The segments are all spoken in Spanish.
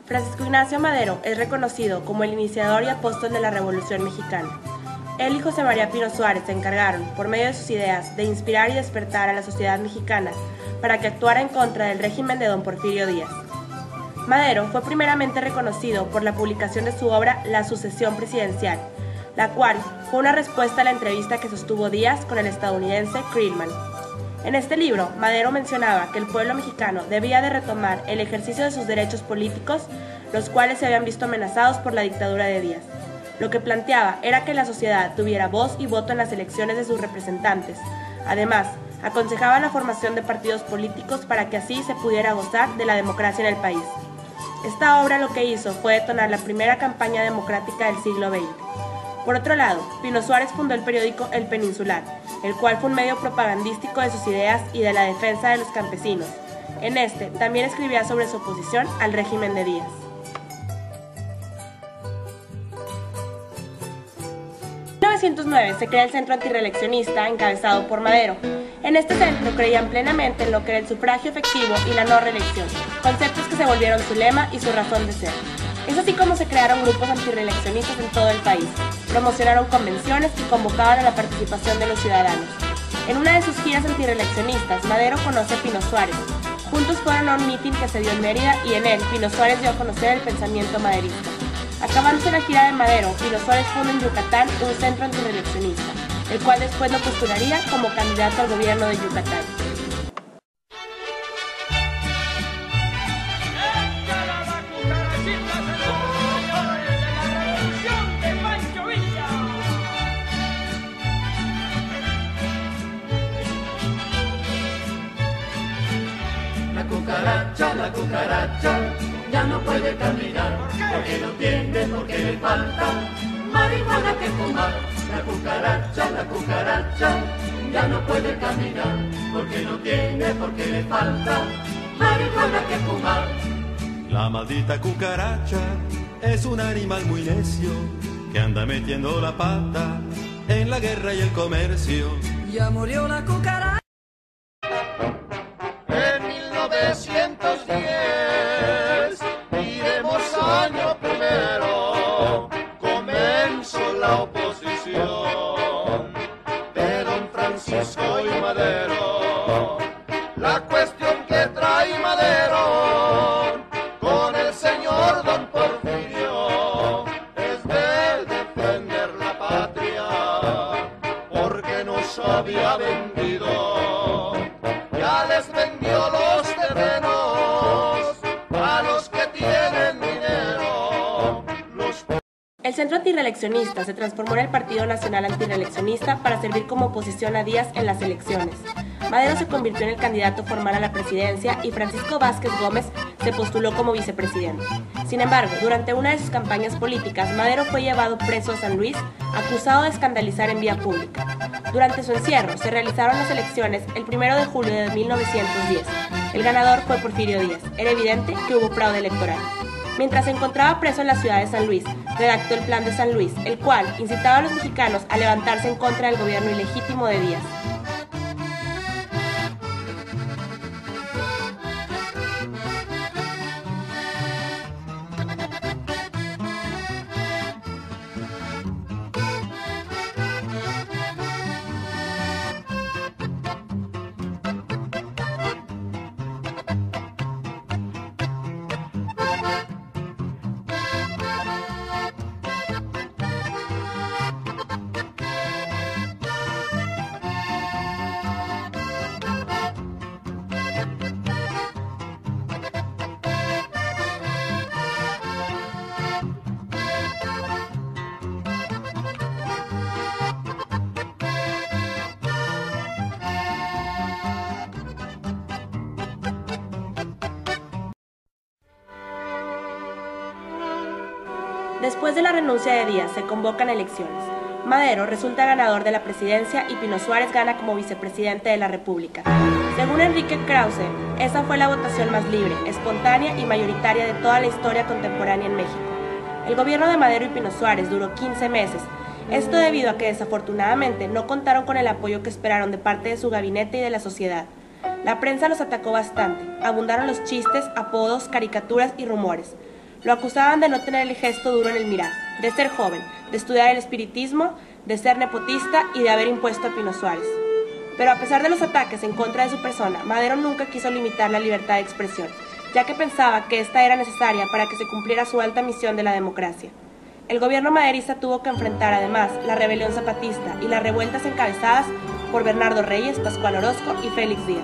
Francisco Ignacio Madero es reconocido como el iniciador y apóstol de la Revolución Mexicana. Él y José María Pino Suárez se encargaron, por medio de sus ideas, de inspirar y despertar a la sociedad mexicana para que actuara en contra del régimen de don Porfirio Díaz. Madero fue primeramente reconocido por la publicación de su obra La Sucesión Presidencial, la cual fue una respuesta a la entrevista que sostuvo Díaz con el estadounidense Krillman. En este libro, Madero mencionaba que el pueblo mexicano debía de retomar el ejercicio de sus derechos políticos, los cuales se habían visto amenazados por la dictadura de Díaz. Lo que planteaba era que la sociedad tuviera voz y voto en las elecciones de sus representantes. Además, aconsejaba la formación de partidos políticos para que así se pudiera gozar de la democracia en el país. Esta obra lo que hizo fue detonar la primera campaña democrática del siglo XX. Por otro lado, Pino Suárez fundó el periódico El Peninsular, el cual fue un medio propagandístico de sus ideas y de la defensa de los campesinos. En este, también escribía sobre su oposición al régimen de Díaz. En 1909 se crea el Centro Antirreeleccionista, encabezado por Madero. En este centro creían plenamente en lo que era el sufragio efectivo y la no reelección, conceptos que se volvieron su lema y su razón de ser. Es así como se crearon grupos antirreeleccionistas en todo el país, promocionaron convenciones y convocaban a la participación de los ciudadanos. En una de sus giras antirreeleccionistas, Madero conoce a Pino Suárez. Juntos fueron a un mitin que se dio en Mérida y en él Pino Suárez dio a conocer el pensamiento maderista. Acabándose la gira de Madero, Pino Suárez funda en Yucatán un centro antirreeleccionista, el cual después lo postularía como candidato al gobierno de Yucatán. La cucaracha ya no puede caminar, porque no tiene, porque le falta marihuana que fumar. La cucaracha ya no puede caminar, porque no tiene, porque le falta marihuana que fumar. La maldita cucaracha es un animal muy necio que anda metiendo la pata en la guerra y el comercio. Ya murió la cucaracha. En 1910, iremos año primero, comenzó la oposición de don Francisco y Madero. La cuestión que trae Madero con el señor don Porfirio es de defender la patria, porque nos había vendido. Ya les vendió los terrenos a los que tienen dinero. El Centro Antirreeleccionista se transformó en el Partido Nacional Antirreeleccionista para servir como oposición a Díaz en las elecciones. Madero se convirtió en el candidato formal a la presidencia y Francisco Vázquez Gómez se postuló como vicepresidente. Sin embargo, durante una de sus campañas políticas, Madero fue llevado preso a San Luis, acusado de escandalizar en vía pública. Durante su encierro, se realizaron las elecciones el 1 de julio de 1910. El ganador fue Porfirio Díaz. Era evidente que hubo fraude electoral. Mientras se encontraba preso en la ciudad de San Luis, redactó el Plan de San Luis, el cual incitaba a los mexicanos a levantarse en contra del gobierno ilegítimo de Díaz. Después de la renuncia de Díaz, se convocan elecciones. Madero resulta ganador de la presidencia y Pino Suárez gana como vicepresidente de la República. Según Enrique Krause, esa fue la votación más libre, espontánea y mayoritaria de toda la historia contemporánea en México. El gobierno de Madero y Pino Suárez duró 15 meses. Esto debido a que desafortunadamente no contaron con el apoyo que esperaron de parte de su gabinete y de la sociedad. La prensa los atacó bastante, abundaron los chistes, apodos, caricaturas y rumores. Lo acusaban de no tener el gesto duro en el mirar, de ser joven, de estudiar el espiritismo, de ser nepotista y de haber impuesto a Pino Suárez. Pero a pesar de los ataques en contra de su persona, Madero nunca quiso limitar la libertad de expresión, ya que pensaba que esta era necesaria para que se cumpliera su alta misión de la democracia. El gobierno maderista tuvo que enfrentar además la rebelión zapatista y las revueltas encabezadas por Bernardo Reyes, Pascual Orozco y Félix Díaz.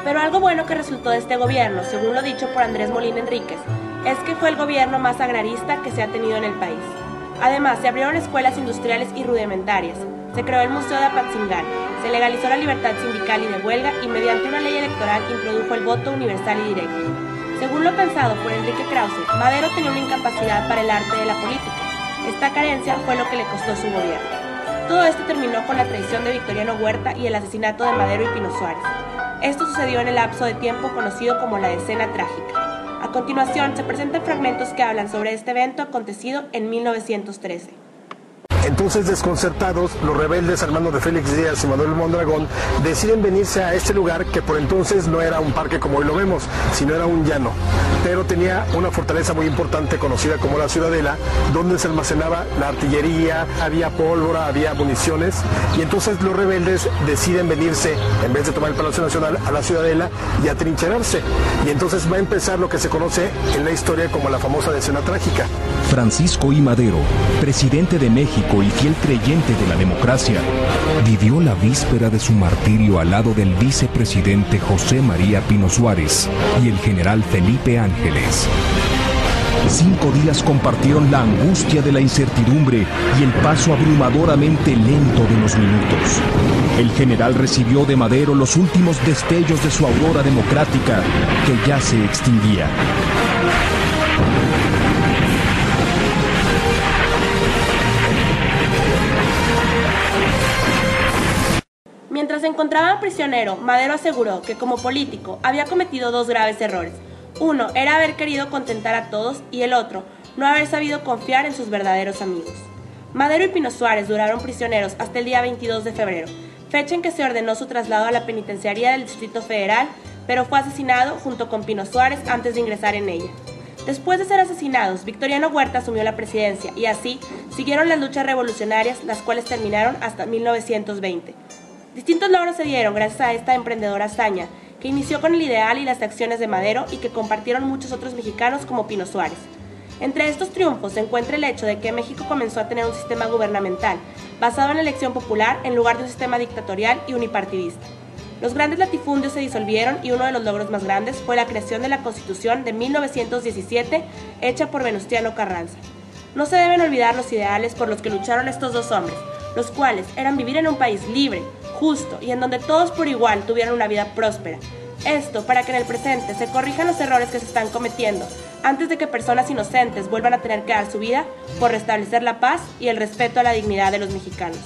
Pero algo bueno que resultó de este gobierno, según lo dicho por Andrés Molina Enríquez, es que fue el gobierno más agrarista que se ha tenido en el país. Además, se abrieron escuelas industriales y rudimentarias, se creó el Museo de Apatzingán, se legalizó la libertad sindical y de huelga y mediante una ley electoral introdujo el voto universal y directo. Según lo pensado por Enrique Krause, Madero tenía una incapacidad para el arte de la política. Esta carencia fue lo que le costó su gobierno. Todo esto terminó con la traición de Victoriano Huerta y el asesinato de Madero y Pino Suárez. Esto sucedió en el lapso de tiempo conocido como la Decena Trágica. A continuación, se presentan fragmentos que hablan sobre este evento acontecido en 1913. Entonces, desconcertados, los rebeldes al mando de Félix Díaz y Manuel Mondragón deciden venirse a este lugar que por entonces no era un parque como hoy lo vemos, sino era un llano, pero tenía una fortaleza muy importante conocida como la Ciudadela, donde se almacenaba la artillería, había pólvora, había municiones, y entonces los rebeldes deciden venirse, en vez de tomar el Palacio Nacional, a la Ciudadela y atrincherarse, y entonces va a empezar lo que se conoce en la historia como la famosa Decena Trágica. Francisco I. Madero, presidente de México y fiel creyente de la democracia, vivió la víspera de su martirio al lado del vicepresidente José María Pino Suárez y el general Felipe Ángeles. 5 días compartieron la angustia de la incertidumbre y el paso abrumadoramente lento de los minutos. El general recibió de Madero los últimos destellos de su aurora democrática que ya se extinguía. Mientras se encontraba prisionero, Madero aseguró que como político había cometido 2 graves errores. Uno era haber querido contentar a todos y el otro, no haber sabido confiar en sus verdaderos amigos. Madero y Pino Suárez duraron prisioneros hasta el día 22 de febrero, fecha en que se ordenó su traslado a la penitenciaría del Distrito Federal, pero fue asesinado junto con Pino Suárez antes de ingresar en ella. Después de ser asesinados, Victoriano Huerta asumió la presidencia y así siguieron las luchas revolucionarias, las cuales terminaron hasta 1920. Distintos logros se dieron gracias a esta emprendedora hazaña, que inició con el ideal y las acciones de Madero y que compartieron muchos otros mexicanos como Pino Suárez. Entre estos triunfos se encuentra el hecho de que México comenzó a tener un sistema gubernamental basado en la elección popular en lugar de un sistema dictatorial y unipartidista. Los grandes latifundios se disolvieron y uno de los logros más grandes fue la creación de la Constitución de 1917, hecha por Venustiano Carranza. No se deben olvidar los ideales por los que lucharon estos 2 hombres, los cuales eran vivir en un país libre, justo y en donde todos por igual tuvieran una vida próspera. Esto para que en el presente se corrijan los errores que se están cometiendo, antes de que personas inocentes vuelvan a tener que dar su vida por restablecer la paz y el respeto a la dignidad de los mexicanos.